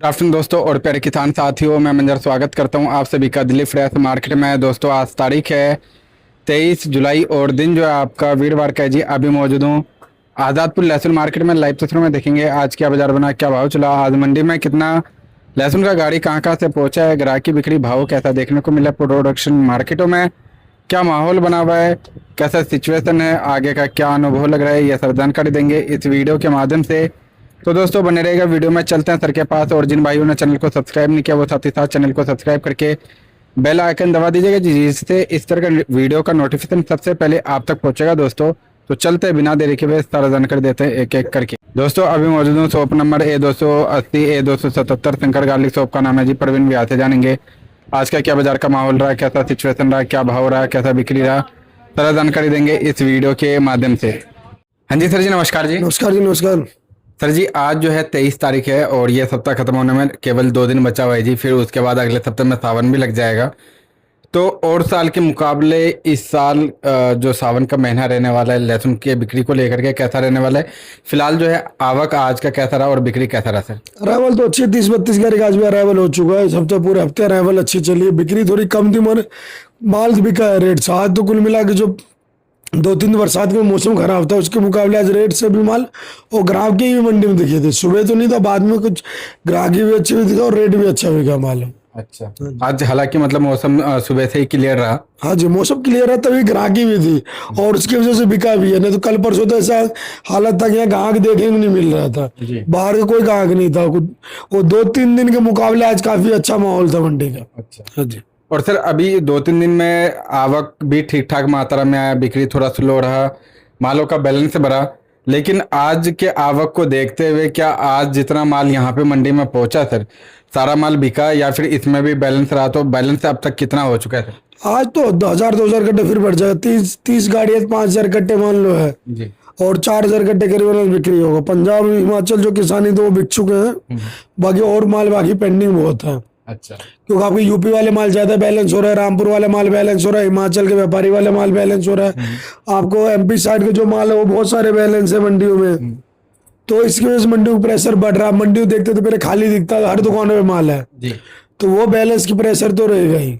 Good afternoon दोस्तों और प्यारे किसान साथियों, मैं मंजर स्वागत करता हूं आप सभी का दिल्ली फ्रेश मार्केट में। दोस्तों आज तारीख है 23 जुलाई और दिन जो है आपका वीरवार का है जी। अभी मौजूद हूँ आज़ादपुर लहसुन मार्केट में। लाइव तस्वीरों में देखेंगे आज क्या बाजार बना, क्या भाव चला, आज मंडी में कितना लहसुन का गाड़ी कहाँ से पहुंचा है, ग्राहकी बिक्री भाव कैसा देखने को मिला, प्रोडक्शन मार्केटों में क्या माहौल बना हुआ है, कैसा सिचुएशन है, आगे का क्या अनुभव लग रहा है, यह सब जानकारी देंगे इस वीडियो के माध्यम से। तो दोस्तों बने रहेगा वीडियो में। चलते हैं सर के पास, और जिन भाइयों ने चैनल को सब्सक्राइब नहीं किया वो साथ ही साथ चैनल को सब्सक्राइब करके बेल आइकन दबा दीजिएगा जिससे इस तरह का वीडियो का नोटिफिकेशन सबसे पहले आप तक पहुंचेगा दोस्तों। तो चलते हैं बिना देरी के हुए सारा जानकारी देते हैं एक एक करके। दोस्तों अभी मौजूद हूँ shop number A280 A277 Shankar garlic shop का नाम है जी। प्रवीण भैया से जानेंगे आज का क्या बाजार का माहौल रहा, कैसा सिचुएशन रहा, क्या भाव रहा, कैसा बिक्री रहा, सारा जानकारी देंगे इस वीडियो के माध्यम से। हाँ जी सर जी, नमस्कार जी। नमस्कार जी, नमस्कार सर जी, आज जो है 23 तारीख है और ये सप्ताह खत्म होने में केवल 2 दिन बचा हुआ है जी। फिर उसके बाद अगले सप्ताह में सावन भी लग जाएगा। तो और साल के मुकाबले इस साल जो सावन का महीना रहने वाला है, लहसुन की बिक्री को लेकर के कैसा रहने वाला है? फिलहाल जो है आवक आज का कैसा रहा और बिक्री कैसा रहा सर? अरावल तो अच्छी 30-32 गाड़ी का आज भी अरावल हो चुका है। इस हफ्ते पूरे हफ्ते अरावल अच्छी चली है। बिक्री थोड़ी कम थी मगर माल बिका है रेट से। आज तो कुल मिला के जो 2-3 बरसात में मौसम खराब था उसके मुकाबले आज रेट से भी माल और ग्राहकी भी मंडी में दिखे थे। सुबह तो नहीं था, बाद में कुछ ग्राहकी भी अच्छी भी दिखा और रेट भी अच्छा बिका माल। अच्छा, आज हालांकि मतलब मौसम सुबह से ही क्लियर रहा। हाँ जी, मौसम क्लियर है तभी ग्राहकी भी थी और उसकी वजह से बिका भी है। नहीं तो कल परसों तो ऐसा हालत था कि यहाँ ग्राहक देखने को नहीं मिल रहा था, बाहर का कोई ग्राहक नहीं था कुछ। वो 2-3 दिन के मुकाबले आज काफी अच्छा माहौल था मंडी का। अच्छा हाँ जी। और सर अभी 2-3 दिन में आवक भी ठीक ठाक मात्रा में आया, बिक्री थोड़ा स्लो रहा, मालों का बैलेंस बढ़ा। लेकिन आज के आवक को देखते हुए क्या आज जितना माल यहाँ पे मंडी में पहुंचा सर, सारा माल बिका या फिर इसमें भी बैलेंस रहा? तो बैलेंस अब तक कितना हो चुका है सर? आज तो 1000-2000 कट्टे फिर बढ़ जाएगा। 30 गाड़ियां 5000 कट्टे मान लो है जी। और 4000 कट्टे करीबन बिक्री होगा। पंजाब हिमाचल जो किसानी तो वो बिक चुके हैं, बाकी और माल बाकी पेंडिंग बहुत है। अच्छा, क्योंकि आपके यूपी वाले माल ज्यादा बैलेंस हो रहा है, रामपुर वाले माल बैलेंस हो रहा है, हिमाचल के व्यापारी वाले माल बैलेंस हो रहा है, आपको MP साइड के जो माल है वो बहुत सारे बैलेंस है मंडियों में। तो इसकी वजह से मंडियों का प्रेशर बढ़ रहा है। मंडियों देखते तो पहले खाली दिखता था, हर दुकानों में माल है जी। तो वो बैलेंस की प्रेशर तो रहेगा ही।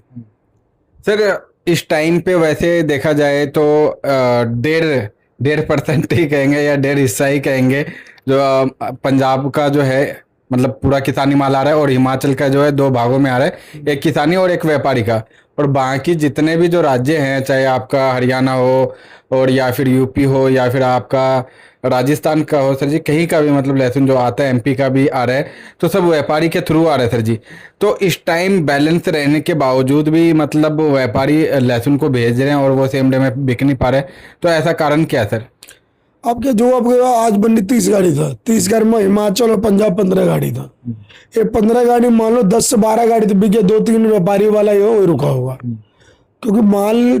सर इस टाइम पे वैसे देखा जाए तो 1.5% ही कहेंगे या 1.5 हिस्सा ही कहेंगे जो पंजाब का जो है मतलब पूरा किसानी माल आ रहा है और हिमाचल का जो है 2 भागों में आ रहा है, एक किसानी और एक व्यापारी का। और बाकी जितने भी जो राज्य हैं, चाहे आपका हरियाणा हो और या फिर यूपी हो या फिर आपका राजस्थान का हो सर जी, कहीं का भी मतलब लहसुन जो आता है MP का भी आ रहा है, तो सब व्यापारी के थ्रू आ रहा है सर जी। तो इस टाइम बैलेंस रहने के बावजूद भी मतलब व्यापारी लहसुन को भेज रहे हैं और वो सेम डे में बिक नहीं पा रहे, तो ऐसा कारण क्या है सर? आपके जो आपके आज मंडी 30 गाड़ी था, 30 गाड़ी में हिमाचल और पंजाब 15 गाड़ी था। ये 15 गाड़ी मान लो 10 से 12 गाड़ी तो बिके, 2-3 व्यापारी वाला ही हो रुका होगा। क्योंकि माल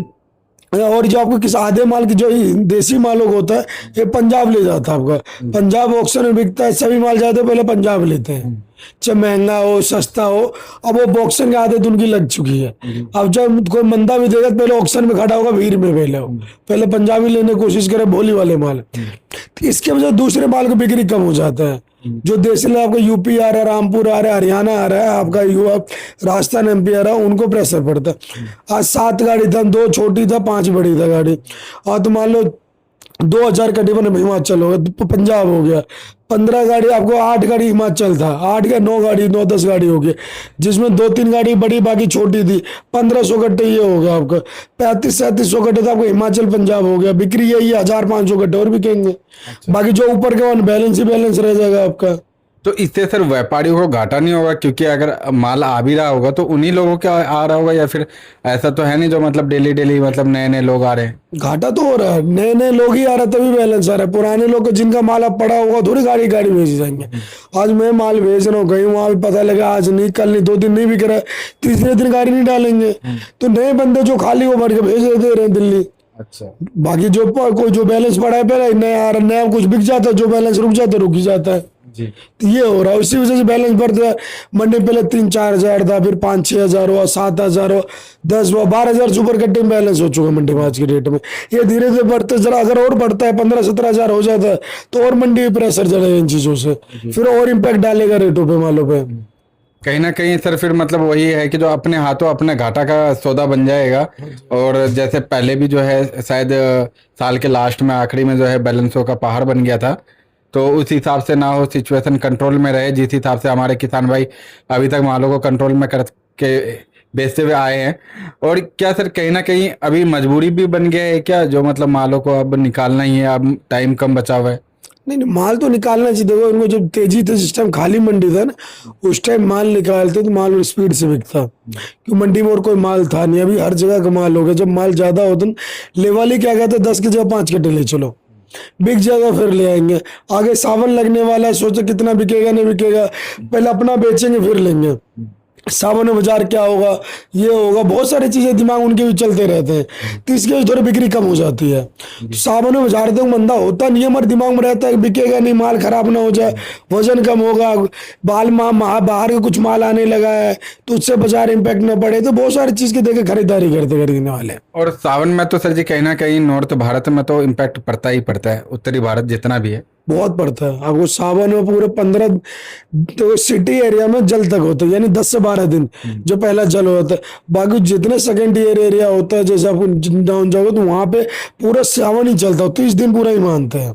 और जो आपको किस आधे माल की जो देसी माल होता है ये पंजाब ले जाता है। आपका पंजाब ऑक्शन में बिकता है, सभी माल जाते पहले पंजाब लेते हैं, चाहे महंगा हो सस्ता हो। अब वो ऑक्शन की आदत उनकी लग चुकी है। अब जब कोई मंदा भी देगा पहले ऑक्शन में खड़ा होगा, भीड़ में पहले पंजाबी लेने की कोशिश करे, भोली वाले माल। तो इसके वजह दूसरे माल की बिक्री कम हो जाता है। जो देसी में आपका यूपी आ रहा है, रामपुर आ रहा है, हरियाणा आ रहा है, आपका राजस्थान MP आ रहा है, उनको प्रेशर पड़ता है। आज 7 गाड़ी था, 2 छोटी था, 5 बड़ी था गाड़ी। और तो मान लो 2000 करीबन हिमाचल हो गया, पंजाब हो गया। 15 गाड़ी आपको 8 गाड़ी हिमाचल था, 8 या 9 गाड़ी 9-10 गाड़ी हो गई, जिसमें 2-3 गाड़ी बड़ी बाकी छोटी थी। 1500 कट्टे ये हो गया आपका। 3500-3700 कट्टे तो आपको हिमाचल पंजाब हो गया। बिक्री यही है, 1500 कट्टे और बिकेंगे। अच्छा। बाकी जो ऊपर के बैलेंस ही बैलेंस रह जाएगा आपका। तो इससे सर व्यापारियों को घाटा नहीं होगा? क्योंकि अगर माल आ भी रहा होगा तो उन्हीं लोगों का आ रहा होगा, या फिर ऐसा तो है नहीं जो मतलब डेली मतलब नए लोग आ रहे हैं? घाटा तो हो रहा है, नए लोग ही आ रहे तभी बैलेंस आ रहा है। पुराने लोग जिनका माल अब पड़ा होगा थोड़ी गाड़ी भेज जाएंगे। आज मैं माल भेज रहा हूँ, कहीं वहां भी पता लगा आज नहीं, कल नहीं, 2 दिन नहीं बिक रहा है, तीसरे दिन गाड़ी नहीं डालेंगे। तो नए बंदे जो खाली वो भर के भेज दे रहे हैं दिल्ली। अच्छा, बाकी जो कोई जो बैलेंस पड़ा है पहले नया आ रहा, नया कुछ बिक जाता है, जो बैलेंस रुक जाता है रुक ही जाता है जी। तो ये हो रहा है। इसी वजह से बैलेंस बढ़ता है। मंडी पहले 3-4 हजार था, फिर 5-6 हजार हुआ, 7 हजार हुआ, 10 हुआ, 12 हजार सुपर कट्टे में बैलेंस हो चुका मंडी में आज की डेट में। ये धीरे धीरे बढ़ते जरा अगर और बढ़ता है 15-17 हजार हो जाता है तो और मंडी प्रेशर चलेगा इन चीजों से, फिर और इम्पैक्ट डालेगा रेटों पे मालों पे। कहीं ना कहीं सर फिर मतलब वही है कि जो अपने हाथों अपने घाटा का सौदा बन जाएगा। और जैसे पहले भी जो है शायद साल के लास्ट में आखिरी में जो है बैलेंसों का पहाड़ बन गया था, तो उस हिसाब से ना हो सिचुएशन कंट्रोल में रहे, जिस हिसाब से हमारे किसान भाई अभी तक मालों को कंट्रोल में करके बेचते हुए आए हैं। और क्या सर कहीं ना कहीं अभी मजबूरी भी बन गया है क्या, जो मतलब मालों को अब निकालना ही है, अब टाइम कम बचा हुआ है? नहीं, माल तो निकालना चाहिए। देखो इनको जब तेजी थी, जिस टाइम खाली मंडी था ना, उस टाइम माल निकालते तो माल स्पीड से बिकता, क्योंकि मंडी में और कोई माल था नहीं। अभी हर जगह का माल हो गया। जब माल ज्यादा होता ना, लेवाली क्या कहते 10 की जगह 5 कट्टे ले चलो, बिक जाएगा फिर ले आएंगे। आगे सावन लगने वाला है, सोचो कितना बिकेगा नहीं बिकेगा, पहले अपना बेचेंगे फिर लेंगे। सावन में बाजार क्या होगा, ये होगा, बहुत सारी चीजें दिमाग उनके भी चलते रहते हैं, तो इसके वजह थोड़ी बिक्री कम हो जाती है। सावन में बाजार तो मंदा होता नहीं है, हमारे दिमाग में रहता है बिकेगा नहीं, माल खराब ना हो जाए, वजन कम होगा, बाहर के कुछ माल आने लगा है तो उससे बाजार इम्पैक्ट ना पड़े, तो बहुत सारी चीज के देखे खरीदारी करते खरीदने वाले। और सावन में तो सर जी कहीं ना कहीं नॉर्थ भारत में तो इम्पैक्ट पड़ता ही पड़ता है, उत्तरी भारत जितना भी है बहुत पड़ता है आपको। सावन में पूरे 15 तो सिटी एरिया में जल तक होता है, यानी 10 से 12 दिन जो पहला जल होता है। बाकी जितने सेकेंड ईयर एरिया होता है, जैसे आप डाउन जाओगे तो वहां पे पूरा सावन ही चलता है, 30 दिन पूरा ही मानते हैं।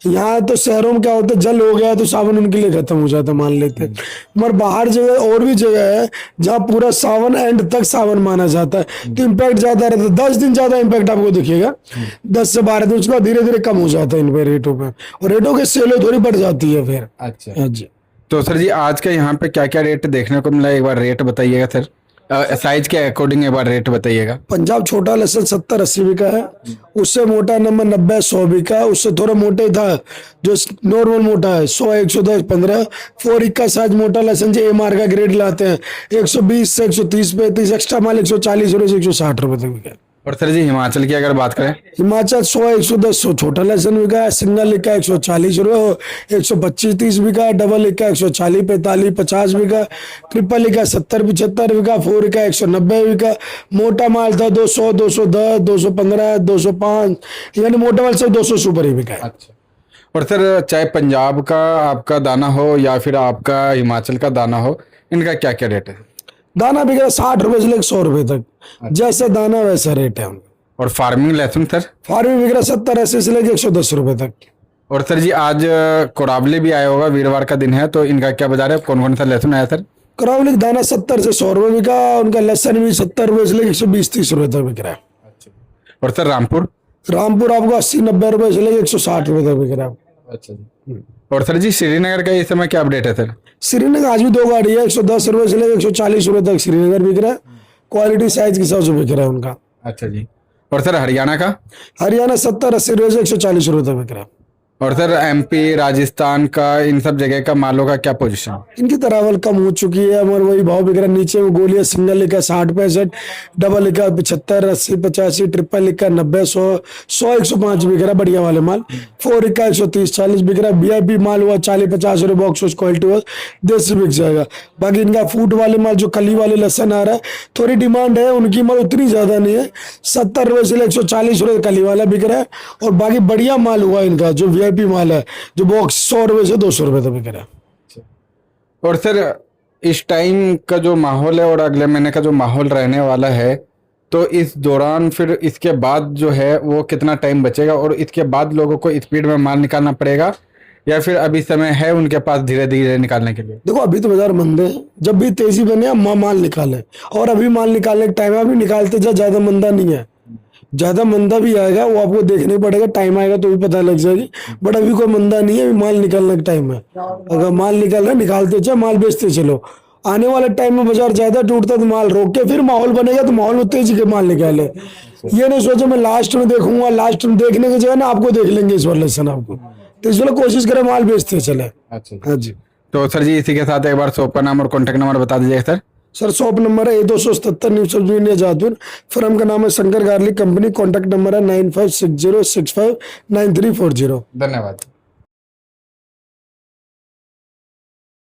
यहाँ तो शहरों में क्या होता है, जल हो गया तो सावन उनके लिए खत्म हो जाता है, मान लेते हैं। मगर बाहर जगह और भी जगह है जहाँ पूरा सावन एंड तक सावन माना जाता है, तो इम्पैक्ट ज्यादा रहता है। 10 दिन ज्यादा इम्पैक्ट आपको दिखेगा, 10 से 12 दिन, उसके बाद धीरे धीरे कम हो जाता है इन पे रेटों पे, और रेटों की सेल थोड़ी बढ़ जाती है फिर। अच्छा हाँ जी। तो सर जी आज का यहाँ पे क्या क्या रेट देखने को मिला, एक बार रेट बताइएगा सर, साइज के अकॉर्डिंग एक बार रेट बताइएगा। पंजाब छोटा लहसुन 70-80 बिका है, उससे मोटा नंबर 90-100 बिका है, उससे थोड़ा मोटे था जो नॉर्मल मोटा है 100, 110, 15। 4 का साइज मोटा लहसुन जो एमआर का ग्रेड लाते हैं 120 से 130, 35, एक्स्ट्रा माल 140 रुपए से 160 रुपए तक बिका है। और सर जी हिमाचल की अगर बात करें, हिमाचल 100, 110 छोटा लहसुन बिका है, सिंगल लिखा 140 रुपये, 125-30 बिका है, डबल लिखा 140, 45, 50 बिका, ट्रिपल लिखा 70, 75 बिका, 4 का 190 बिका। मोटा माल था 200, 210, 215, 205, यानी मोटा माल सब 200 सुपर ही बिका है। अच्छा। और सर चाहे पंजाब का आपका दाना हो या फिर आपका हिमाचल का दाना हो, इनका क्या क्या रेट है? दाना बिक रहा है 60 रुपए से लेकर 100 रुपए तक, जैसा दाना वैसा रेट है उनका। और फार्मिंग लहसुन सर? फार्मिंग बिक रहा है 70-80 से लेकर 110 रुपए तक। और सर जी आज कोरावली भी आया होगा, वीरवार का दिन है, तो इनका क्या बाजार है, कौन कौन सा लहसुन आया सर? करावली का दाना 70 से 100 रुपए बिका, उनका लहसुन भी 70 रुपए से लेकर 120-30 रुपए तक बिक रहा है। और सर रामपुर? रामपुर आपको 80-90 रुपए से लेकर 160 रुपए तक बिक रहा है। अच्छा जी। और सर जी श्रीनगर का इस समय क्या अपडेट है सर? श्रीनगर आज भी 2 गाड़ी है, 110 रुपए से लेकर 140 रुपए तक श्रीनगर बिक रहा है, क्वालिटी साइज के हिसाब से बिक रहा है उनका। अच्छा जी। और सर हरियाणा का? हरियाणा 70-80 रुपए से 140 रुपए तक बिक रहा है। और सर एमपी राजस्थान का इन सब जगह का मालों का क्या पोजीशन? इनकी तरावल कम हो चुकी है, और वही भाव बिक रहा है। नीचे में गोलियां सिंगल लिखा 60-65, डबल लिखा 75, 80, 85, ट्रिपल लिखा 90, 100, 105 बिक रहा है बढ़िया वाले माल। 4 का 130-40 बिक रहा है। वीआईपी माल हुआ 40-50 रुपए बॉक्स क्वालिटी हुआ, देसी बिक जाएगा। बाकी इनका फूड वाले माल जो कली वाले लहसन आ रहा है, थोड़ी डिमांड है, उनकी माल उतनी ज्यादा नहीं है, 70 रुपए से 140 रुपए कली वाला बिक रहा है। और बाकी बढ़िया माल हुआ इनका जो वीआईपी माल है, जो बॉक्स 100 रुपए से 200 रुपए तक बिक रहा है। और सर इस टाइम का जो माहौल है और अगले महीने का जो माहौल रहने वाला है, तो इस दौरान फिर इसके बाद जो है वो कितना टाइम बचेगा, और इसके बाद लोगों को स्पीड में माल निकालना पड़ेगा या फिर अभी समय है उनके पास धीरे धीरे निकालने के लिए? देखो अभी तो बाजार मंद है, जब भी तेजी बने माल निकाले, और अभी माल निकालने का टाइम है, अभी निकालते जा, ज्यादा मंदा नहीं है। ज्यादा मंदा भी आएगा, वो आपको देखने पड़ेगा, टाइम आएगा तो भी पता लग जाएगी, बट अभी कोई मंदा नहीं है, अभी माल निकालने का टाइम है। अगर माल निकल रहा है निकालते चलो, माल बेचते चलो। आने वाले टाइम में बाजार ज्यादा टूटता तो माल रोक के फिर माहौल बनेगा, तो माहौल में तेजी के माल निकाले। ये नहीं सोचो मैं लास्ट में देखूंगा, लास्ट में देखने की जगह ना आपको देख लेंगे इस बार लहसन आपको, तो इस बार कोशिश करें माल बेचते चले। अच्छा। हाँ जी। तो सर जी इसी के साथ एक बार शॉप का नाम और कॉन्टेक्ट नंबर बता दीजिएगा सर। सर शॉप नंबर है A277 न्यू सब्जी इंडिया जादपुर। फर्म का नाम है Shankar garlic company. Contact number है 9560659340। धन्यवाद।